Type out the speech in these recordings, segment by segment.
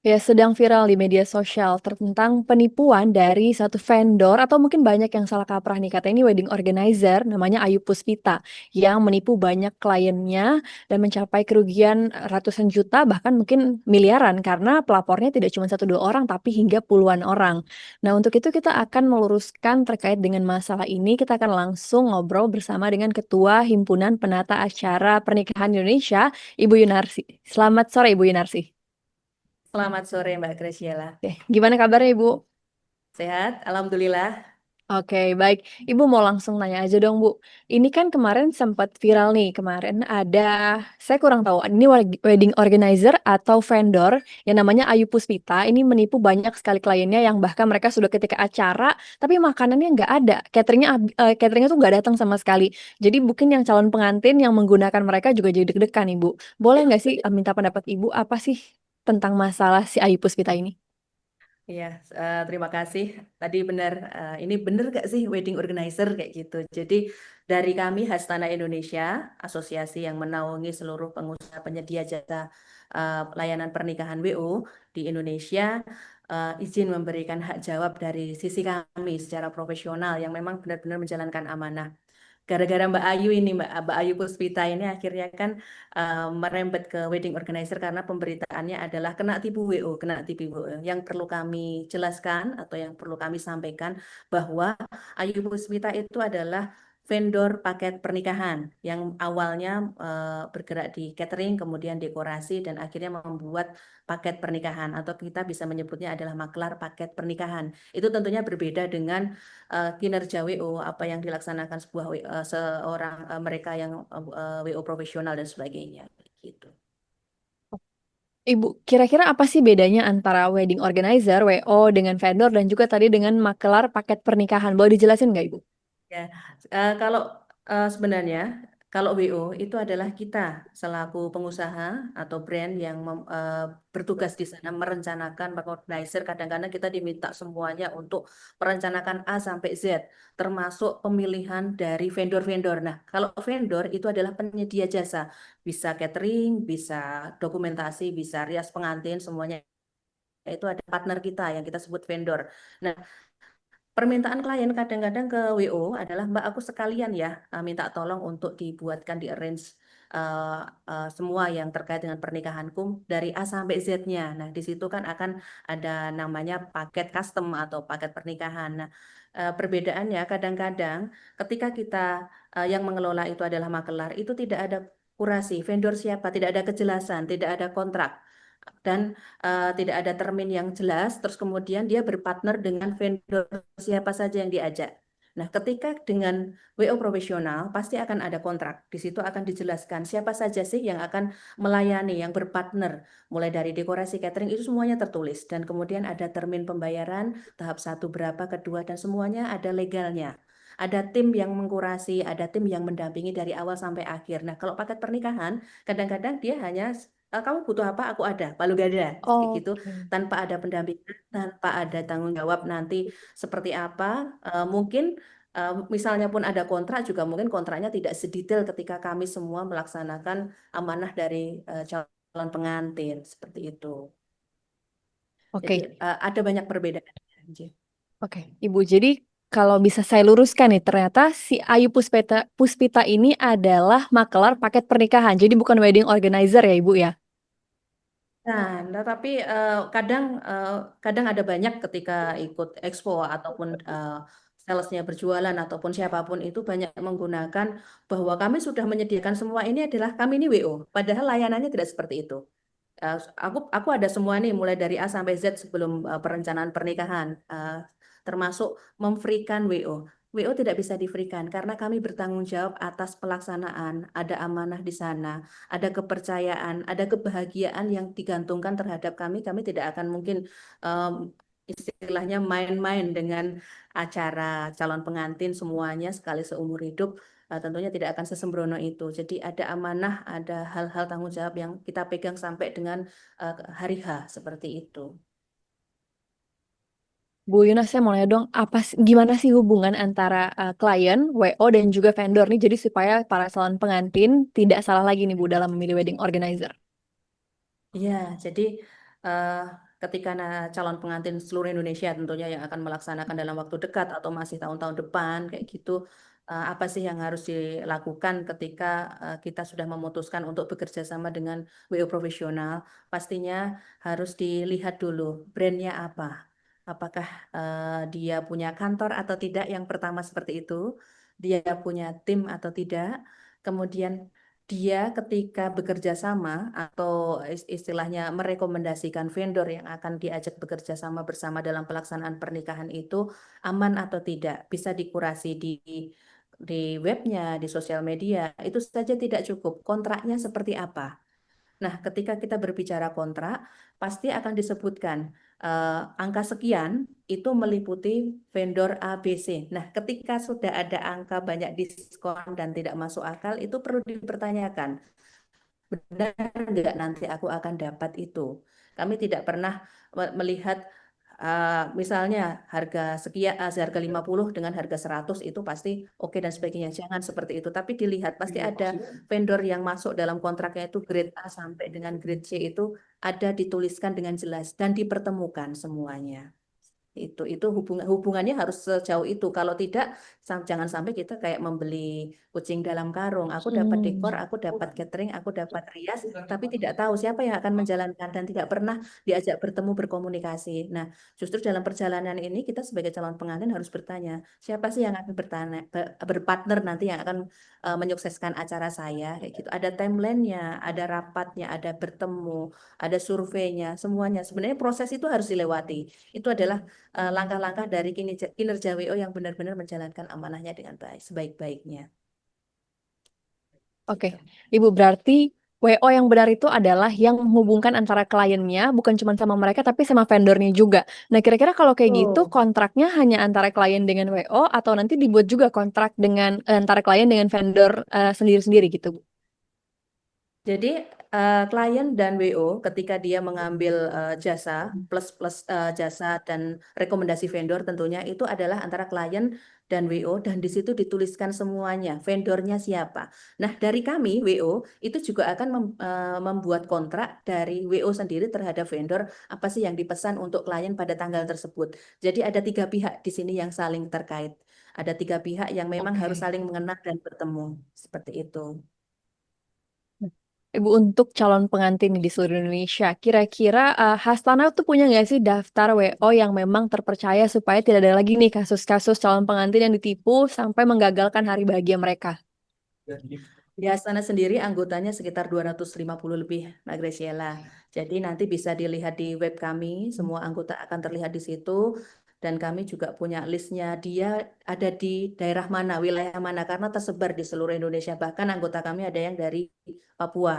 Ya, sedang viral di media sosial tentang penipuan dari satu vendor atau mungkin banyak yang salah kaprah nih. Katanya ini wedding organizer namanya Ayu Puspita yang menipu banyak kliennya dan mencapai kerugian ratusan juta bahkan mungkin miliaran karena pelapornya tidak cuma satu dua orang tapi hingga puluhan orang. Nah, untuk itu kita akan meluruskan terkait dengan masalah ini. Kita akan langsung ngobrol bersama dengan Ketua Himpunan Penata Acara Pernikahan Indonesia, Ibu Yunarsi. Selamat sore Ibu Yunarsi. Selamat sore Mbak Graciela. Oke, gimana kabarnya Ibu? Sehat? Alhamdulillah. Oke, baik. Ibu mau langsung nanya aja dong, Bu. Ini kan kemarin sempat viral nih, kemarin ada, saya kurang tahu, ini wedding organizer atau vendor yang namanya Ayu Puspita, ini menipu banyak sekali kliennya yang bahkan mereka sudah ketika acara, tapi makanannya nggak ada, cateringnya tuh nggak datang sama sekali. Jadi mungkin yang calon pengantin yang menggunakan mereka juga jadi deg-degan, Ibu. Boleh nggak sih minta pendapat Ibu, apa sih tentang masalah si Ayu Puspita ini? Iya, terima kasih. Tadi benar, ini benar gak sih wedding organizer kayak gitu. Jadi dari kami Hastana Indonesia, asosiasi yang menaungi seluruh pengusaha penyedia jasa layanan pernikahan WO di Indonesia, izin memberikan hak jawab dari sisi kami secara profesional yang memang benar-benar menjalankan amanah. Gara-gara Mbak Ayu ini, Mbak Ayu Puspita ini akhirnya kan merembet ke wedding organizer karena pemberitaannya adalah kena tipu WO, kena tipu WO. Yang perlu kami jelaskan atau yang perlu kami sampaikan bahwa Ayu Puspita itu adalah vendor paket pernikahan yang awalnya bergerak di catering, kemudian dekorasi dan akhirnya membuat paket pernikahan atau kita bisa menyebutnya adalah maklar paket pernikahan. Itu tentunya berbeda dengan kinerja WO apa yang dilaksanakan seorang mereka yang WO profesional dan sebagainya gitu. Ibu, kira-kira apa sih bedanya antara wedding organizer, WO, dengan vendor, dan juga tadi dengan makelar paket pernikahan? Boleh dijelasin nggak, Ibu? Ya, kalau sebenarnya kalau WO itu adalah kita selaku pengusaha atau brand yang bertugas di sana merencanakan, mengorganisir. Kadang-kadang kita diminta semuanya untuk merencanakan A sampai Z, termasuk pemilihan dari vendor-vendor. Nah, kalau vendor itu adalah penyedia jasa, bisa catering, bisa dokumentasi, bisa rias pengantin, semuanya itu ada partner kita yang kita sebut vendor. Nah, permintaan klien kadang-kadang ke WO adalah Mbak aku sekalian ya minta tolong untuk dibuatkan di arrange semua yang terkait dengan pernikahanku dari A sampai Z-nya. Nah, di situ kan akan ada namanya paket custom atau paket pernikahan. Nah, perbedaannya kadang-kadang ketika kita yang mengelola itu adalah makelar, itu tidak ada kurasi vendor siapa, tidak ada kejelasan, tidak ada kontrak dan tidak ada termin yang jelas, terus kemudian dia berpartner dengan vendor siapa saja yang diajak. Nah, ketika dengan WO profesional pasti akan ada kontrak. Di situ akan dijelaskan siapa saja sih yang akan melayani, yang berpartner, mulai dari dekorasi catering itu semuanya tertulis dan kemudian ada termin pembayaran tahap satu berapa, kedua dan semuanya ada legalnya. Ada tim yang mengkurasi, ada tim yang mendampingi dari awal sampai akhir. Nah, kalau paket pernikahan, kadang-kadang dia hanya kamu butuh apa, aku ada, palu gada, kayak gitu, Oke. tanpa ada pendampingan, tanpa ada tanggung jawab nanti seperti apa. Mungkin misalnya pun ada kontrak juga mungkin kontraknya tidak sedetail ketika kami semua melaksanakan amanah dari calon pengantin seperti itu. Jadi Oke, ada banyak perbedaan. oke. Ibu, jadi kalau bisa saya luruskan nih, ternyata si Ayu Puspita ini adalah makelar paket pernikahan. Jadi bukan wedding organizer ya, Ibu ya? Nah, tapi kadang kadang ada banyak ketika ikut expo ataupun salesnya berjualan ataupun siapapun itu banyak menggunakan bahwa kami sudah menyediakan semua ini adalah kami ini WO. Padahal layanannya tidak seperti itu. Aku ada semua nih mulai dari A sampai Z sebelum perencanaan pernikahan, termasuk memfreekan WO. WO tidak bisa di-freekan karena kami bertanggung jawab atas pelaksanaan, ada amanah di sana, ada kepercayaan, ada kebahagiaan yang digantungkan terhadap kami. Kami tidak akan mungkin em, istilahnya main-main dengan acara calon pengantin semuanya sekali seumur hidup. Tentunya tidak akan sesembrono itu. Jadi ada amanah, ada hal-hal tanggung jawab yang kita pegang sampai dengan hari H seperti itu. Bu Yuna, saya mau nanya dong, gimana sih hubungan antara klien, WO, dan juga vendor nih, jadi supaya para calon pengantin tidak salah lagi nih Bu dalam memilih wedding organizer. Iya, jadi eh, ketika calon pengantin seluruh Indonesia tentunya yang akan melaksanakan dalam waktu dekat atau masih tahun-tahun depan kayak gitu, apa sih yang harus dilakukan ketika kita sudah memutuskan untuk bekerja sama dengan WO profesional? Pastinya harus dilihat dulu brandnya apa. Apakah dia punya kantor atau tidak? Yang pertama seperti itu. Dia punya tim atau tidak? Kemudian dia ketika bekerja sama atau istilahnya merekomendasikan vendor yang akan diajak bekerja sama bersama dalam pelaksanaan pernikahan itu aman atau tidak, bisa dikurasi di webnya, di sosial media, itu saja tidak cukup. Kontraknya seperti apa? Nah, ketika kita berbicara kontrak, pasti akan disebutkan angka sekian itu meliputi vendor A, B, C. Nah, ketika sudah ada angka banyak diskon dan tidak masuk akal, itu perlu dipertanyakan benar nggak nanti aku akan dapat itu. Kami tidak pernah melihat misalnya harga sekian, harga 50 dengan harga 100 itu pasti oke dan sebagainya. Jangan seperti itu. Tapi dilihat pasti ada vendor yang masuk dalam kontraknya itu grade A sampai dengan grade C itu ada dituliskan dengan jelas dan dipertemukan semuanya. Itu hubungannya harus sejauh itu. Kalau tidak, jangan sampai kita kayak membeli kucing dalam karung. Aku dapat dekor, Hmm. aku dapat catering, aku dapat rias, tapi tidak tahu siapa yang akan menjalankan dan tidak pernah diajak bertemu berkomunikasi. Nah, justru dalam perjalanan ini kita sebagai calon pengantin harus bertanya, siapa sih yang akan berpartner nanti yang akan menyukseskan acara saya kayak gitu. Ada timelinenya, ada rapatnya, ada bertemu, ada surveinya, semuanya. Sebenarnya proses itu harus dilewati. Itu adalah langkah-langkah dari kinerja WO yang benar-benar menjalankan amanahnya dengan baik, sebaik-baiknya. Oke, Gitu. Ibu berarti WO yang benar itu adalah yang menghubungkan antara kliennya, bukan cuma sama mereka, tapi sama vendornya juga. Nah, kira-kira kalau kayak gitu, Oh, kontraknya hanya antara klien dengan WO, atau nanti dibuat juga kontrak dengan antara klien dengan vendor sendiri-sendiri gitu, Bu? jadi klien dan WO ketika dia mengambil jasa plus plus jasa dan rekomendasi vendor tentunya itu adalah antara klien dan WO dan di situ dituliskan semuanya vendornya siapa. Nah dari kami WO itu juga akan membuat kontrak dari WO sendiri terhadap vendor apa sih yang dipesan untuk klien pada tanggal tersebut. Jadi ada tiga pihak di sini yang saling terkait. Ada tiga pihak yang memang harus Oke. saling mengenal dan bertemu seperti itu. Ibu untuk calon pengantin di seluruh Indonesia, kira-kira Hastana tuh punya nggak sih daftar WO yang memang terpercaya supaya tidak ada lagi nih kasus-kasus calon pengantin yang ditipu sampai menggagalkan hari bahagia mereka? Di Astana sendiri anggotanya sekitar 250 lebih, Mbak Graciela. Jadi nanti bisa dilihat di web kami, semua anggota akan terlihat di situ. Dan kami juga punya listnya, dia ada di daerah mana, wilayah mana, karena tersebar di seluruh Indonesia. Bahkan anggota kami ada yang dari Papua.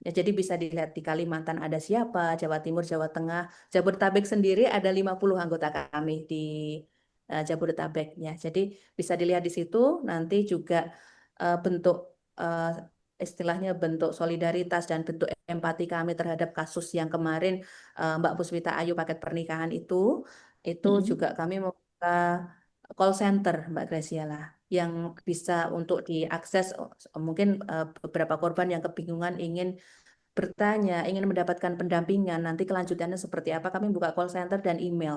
Ya, jadi bisa dilihat di Kalimantan ada siapa, Jawa Timur, Jawa Tengah. Jabodetabek sendiri ada 50 anggota kami di Jabodetabeknya. Jadi bisa dilihat di situ, nanti juga bentuk eh, istilahnya bentuk solidaritas dan bentuk empati kami terhadap kasus yang kemarin Mbak Puspita Ayu paket pernikahan itu Mm-mm. juga kami membuka call center Mbak Graciela yang bisa untuk diakses mungkin beberapa korban yang kebingungan ingin bertanya, ingin mendapatkan pendampingan, nanti kelanjutannya seperti apa, kami buka call center dan email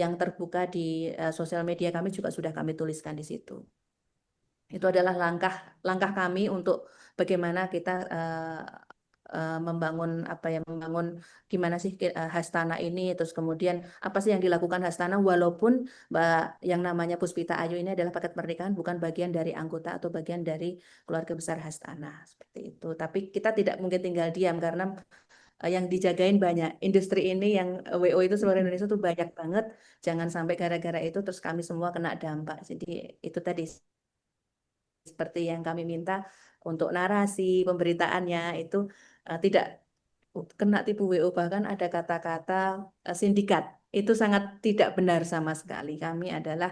yang terbuka di sosial media kami juga sudah kami tuliskan di situ. Itu adalah langkah kami untuk bagaimana kita membangun apa ya, membangun gimana sih Hastana ini, terus kemudian apa sih yang dilakukan Hastana walaupun Mbak yang namanya Puspita Ayu ini adalah paket pernikahan bukan bagian dari anggota atau bagian dari keluarga besar Hastana seperti itu. Tapi kita tidak mungkin tinggal diam karena yang dijagain banyak. Industri ini yang WO itu seluruh Mm-mm. Indonesia tuh banyak banget. Jangan sampai gara-gara itu terus kami semua kena dampak. Jadi itu tadi seperti yang kami minta untuk narasi pemberitaannya itu tidak kena tipu WO, bahkan ada kata-kata sindikat. Itu sangat tidak benar sama sekali. Kami adalah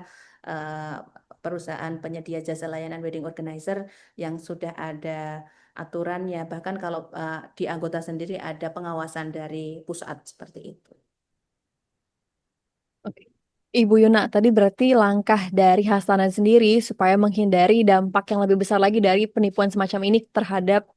eh, perusahaan penyedia jasa layanan wedding organizer yang sudah ada aturannya. Bahkan kalau di anggota sendiri ada pengawasan dari pusat seperti itu. Oke. Ibu Yuna, tadi berarti langkah dari Hasanah sendiri supaya menghindari dampak yang lebih besar lagi dari penipuan semacam ini terhadap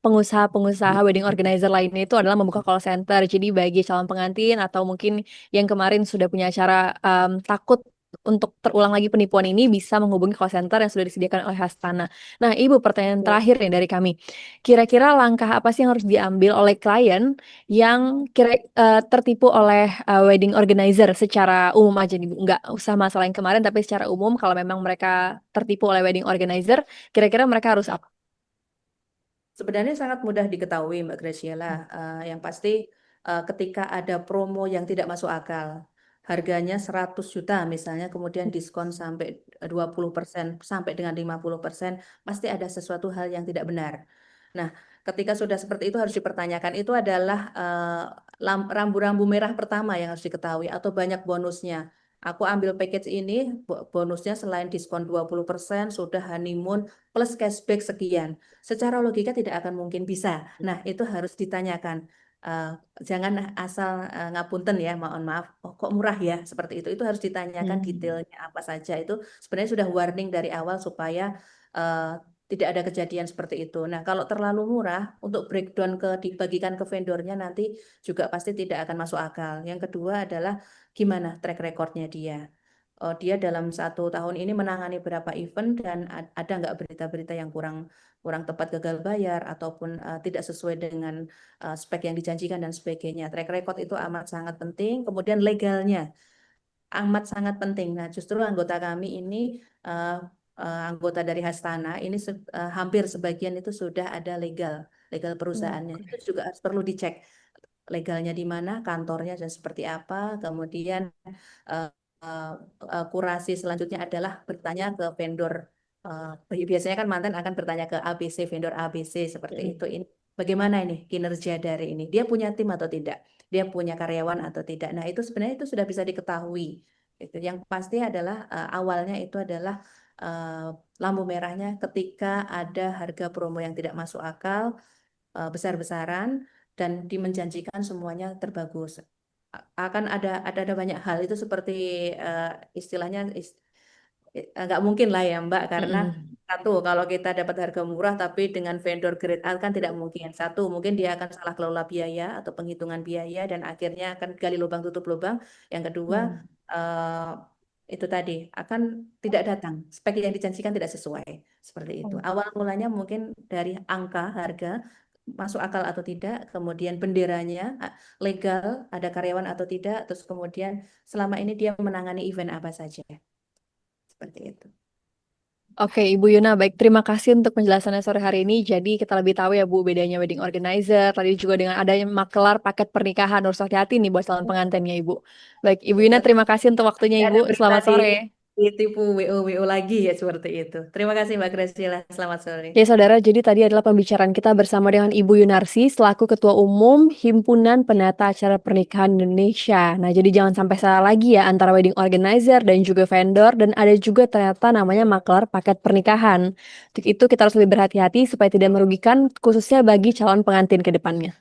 pengusaha-pengusaha wedding organizer lainnya itu adalah membuka call center. Jadi bagi calon pengantin atau mungkin yang kemarin sudah punya acara takut untuk terulang lagi penipuan ini bisa menghubungi call center yang sudah disediakan oleh Hastana. Nah, Ibu, pertanyaan Betul. terakhir nih dari kami. Kira-kira langkah apa sih yang harus diambil oleh klien yang tertipu oleh wedding organizer secara umum aja nih, Bu? Nggak usah masalah yang kemarin, tapi secara umum kalau memang mereka tertipu oleh wedding organizer, kira-kira mereka harus apa? Sebenarnya sangat mudah diketahui, Mbak Graciela. Yang pasti ketika ada promo yang tidak masuk akal, harganya 100 juta misalnya, kemudian diskon sampai 20% sampai dengan 50%, pasti ada sesuatu hal yang tidak benar. Nah, ketika sudah seperti itu harus dipertanyakan, itu adalah rambu-rambu merah pertama yang harus diketahui atau banyak bonusnya. Aku ambil package ini, bonusnya selain diskon 20% sudah honeymoon plus cashback sekian. Secara logika tidak akan mungkin bisa. Nah, itu harus ditanyakan. Eh, jangan asal ngapunten ya, mohon maaf. Oh, kok murah ya seperti itu. Itu harus ditanyakan Hmm. detailnya apa saja. Itu sebenarnya sudah warning dari awal supaya eh, tidak ada kejadian seperti itu. Nah, kalau terlalu murah untuk breakdown dibagikan ke vendornya nanti juga pasti tidak akan masuk akal. Yang kedua adalah gimana track recordnya dia. Oh, dia dalam 1 tahun ini menangani berapa event dan ada nggak berita-berita yang kurang kurang tepat gagal bayar ataupun tidak sesuai dengan spek yang dijanjikan dan sebagainya. Track record itu amat sangat penting. Kemudian legalnya amat sangat penting. Nah, justru anggota kami ini uh, anggota dari Hastana ini hampir sebagian itu sudah ada legal perusahaannya. Itu Oke. juga harus perlu dicek legalnya di mana, kantornya dan seperti apa. Kemudian uh, uh, kurasi selanjutnya adalah bertanya ke vendor. Biasanya kan mantan akan bertanya ke ABC, vendor ABC seperti Mm. itu. Ini bagaimana ini kinerja dari ini? Dia punya tim atau tidak? Dia punya karyawan atau tidak? Nah, itu sebenarnya itu sudah bisa diketahui. Itu yang pasti adalah awalnya itu adalah uh, lampu merahnya ketika ada harga promo yang tidak masuk akal, besar-besaran dan dimenjanjikan semuanya terbagus. Akan ada banyak hal itu seperti eh, istilahnya nggak mungkin lah ya Mbak, karena Mm-mm. satu kalau kita dapat harga murah tapi dengan vendor grade A kan tidak mungkin. Satu mungkin dia akan salah kelola biaya atau penghitungan biaya dan akhirnya akan gali lubang tutup lubang. Yang kedua Mm. eh, itu tadi akan tidak datang, spek yang dijanjikan tidak sesuai seperti itu. Oh. Awal mulanya mungkin dari angka harga masuk akal atau tidak, kemudian benderanya legal, ada karyawan atau tidak, terus kemudian selama ini dia menangani event apa saja. Seperti itu. Oke, Ibu Yuna, baik. Terima kasih untuk penjelasannya sore hari ini. Jadi kita lebih tahu ya, Bu, bedanya wedding organizer. Tadi juga dengan adanya makelar paket pernikahan. Harus hati-hati nih buat calon pengantinnya, Ibu. Baik, Ibu Ya, Yuna, tapi terima kasih untuk waktunya, tidak Ibu. ada berita Selamat sore. ditipu WO lagi ya seperti itu. Terima kasih Mbak Graciela. Selamat sore. Ya, saudara, jadi tadi adalah pembicaraan kita bersama dengan Ibu Yunarsi selaku Ketua Umum Himpunan Penata Acara Pernikahan Indonesia. Nah, jadi jangan sampai salah lagi ya antara wedding organizer dan juga vendor dan ada juga ternyata namanya maklar paket pernikahan. Untuk itu kita harus lebih berhati-hati supaya tidak merugikan khususnya bagi calon pengantin ke depannya.